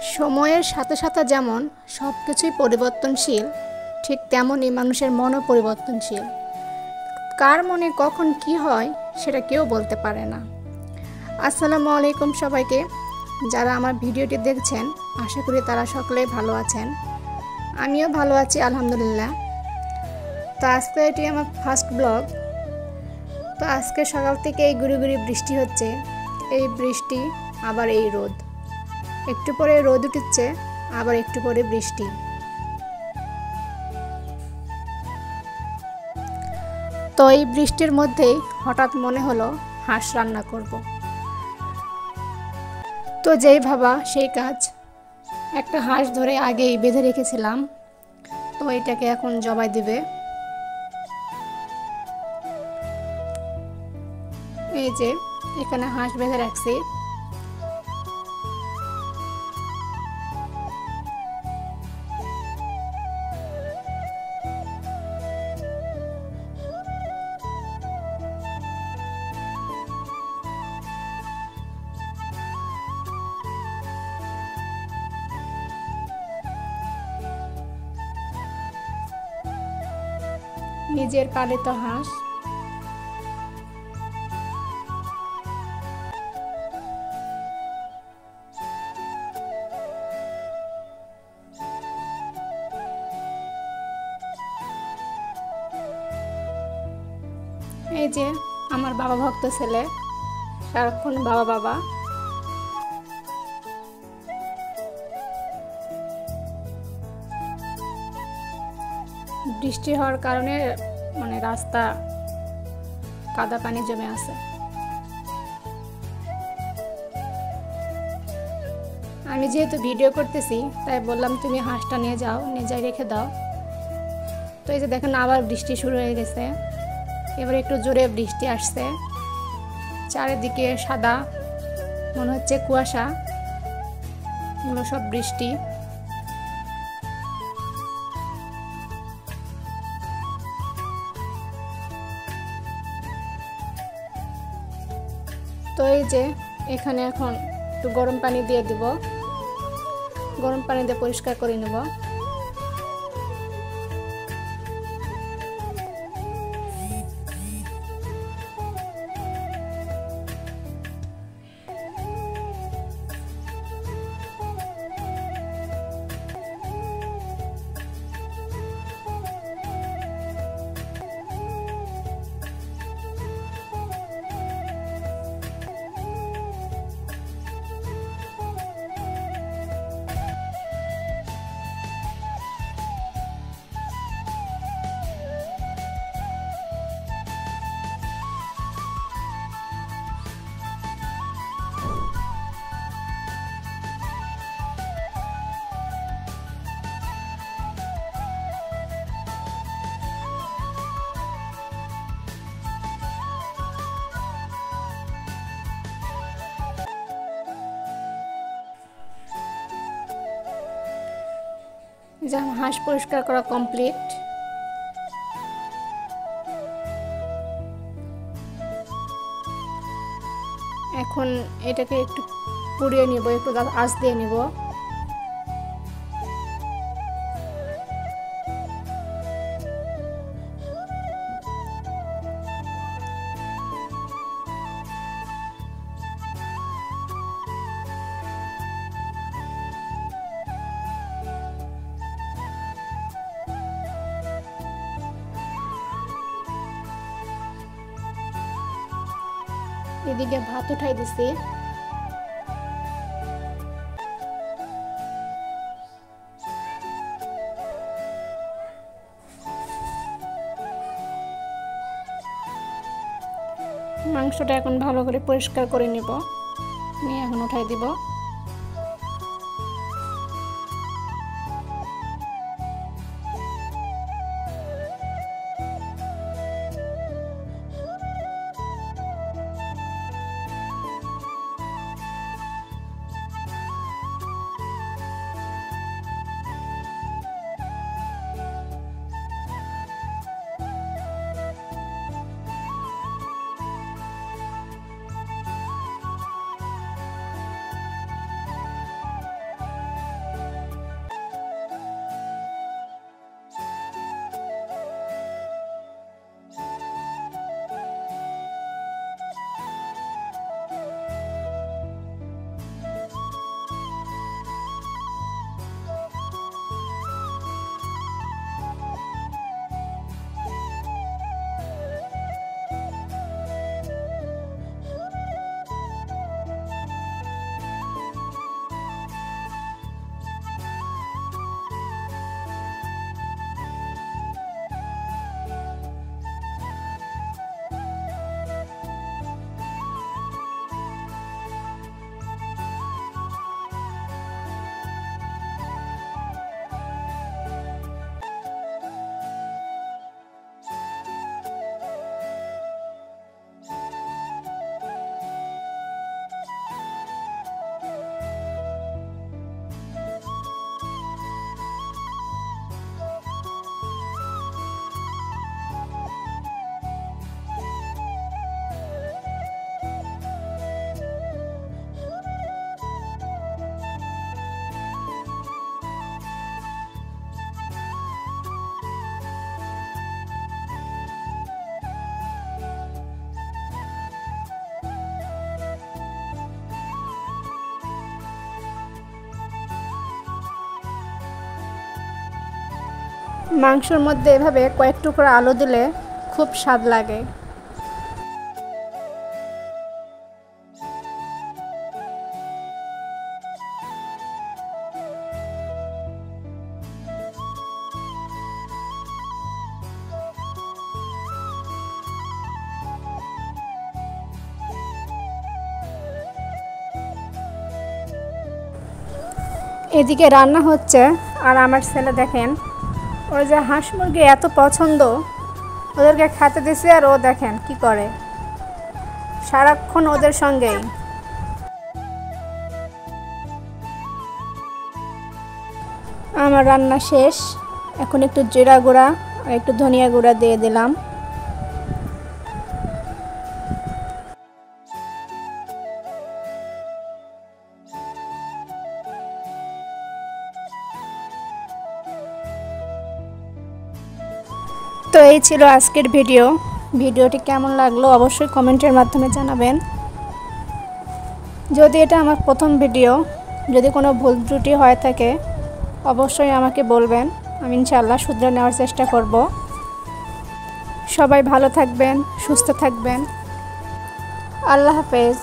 সময়ের সাথে সাথে যেমন সব কিছুই পরিবর্তনশীল, ঠিক তেমনই মানুষের মনও পরিবর্তনশীল। কার মনে কখন কি হয় সেটা কেউ বলতে পারে না। আসসালামু আলাইকুম সবাইকে। যারা আমার ভিডিওটি দেখছেন আশা করি তারা সকলেই ভালো আছেন। আমিও ভালো আছি আলহামদুলিল্লাহ। তো আজকে এটি আমার ফার্স্ট ব্লগ। তো আজকে সকাল থেকে এই গুড়ি গুড়ি বৃষ্টি হচ্ছে, এই বৃষ্টি আবার এই রোদ, একটু পরে রোদ উঠছে আবার একটু পরে বৃষ্টি। তো এই বৃষ্টির মধ্যেই হঠাৎ মনে হলো হাঁস রান্না করব। তো যেই ভাবা সেই কাজ। একটা হাঁস ধরে আগেই বেঁধে রেখেছিলাম, তো এটাকে এখন জবাই দিবে। এই যে এখানে হাঁস বেঁধে রাখছি। নিজের পালিত হাঁস। এই যে আমার বাবা ভক্ত ছেলে, সারাক্ষণ বাবা বাবা। বৃষ্টি হওয়ার কারণে রাস্তা কাদা পানি জমে আছে। আমি যেহেতু ভিডিও করতেছি তাই বললাম তুমি হাঁসটা নিয়ে যাও, নিয়ে যাই রেখে দাও। তো এই যে দেখেন আবার বৃষ্টি শুরু হয়ে গেছে, এবার একটু জোরে বৃষ্টি আসছে। চারিদিকে সাদা, মনে হচ্ছে কুয়াশা, এগুলো সব বৃষ্টি। তো এই যে এখানে এখন একটু গরম পানি দিয়ে দিব, গরম পানি দিয়ে পরিষ্কার করে নেব। যে হাঁস পরিষ্কার করা কমপ্লিট। এখন এটাকে একটু পুড়িয়ে নিব, একটু আঁচ দিয়ে নিব। এদিকে ভাত উঠাই দিছি। মাংসটা এখন ভালো করে পরিষ্কার করে নিব, নিয়ে এখন উঠাই দিব। মাংসের মধ্যে এভাবে কয়েক টুকরো আলু দিলে খুব স্বাদ লাগে। এদিকে রান্না হচ্ছে আর আমার ছেলে দেখেন, ওই যে হাঁস মুরগি এত পছন্দ, ওদেরকে খেতে দিছে আর ও দেখেন কি করে, সারাক্ষণ ওদের সঙ্গেই। আমার রান্না শেষ, এখন একটু জিরা গুঁড়া আর একটু ধনিয়া গুঁড়া দিয়ে দিলাম। তো এই ছিল আজকের ভিডিওটি কেমন লাগলো অবশ্যই কমেন্টের মাধ্যমে জানাবেন। যদি এটা আমার প্রথম ভিডিও, যদি কোনো ভুল ত্রুটি হয়ে থাকে অবশ্যই আমাকে বলবেন, আমি ইনশাআল্লাহ শুধরে নেওয়ার চেষ্টা করব। সবাই ভালো থাকবেন, সুস্থ থাকবেন। আল্লাহ হাফেজ।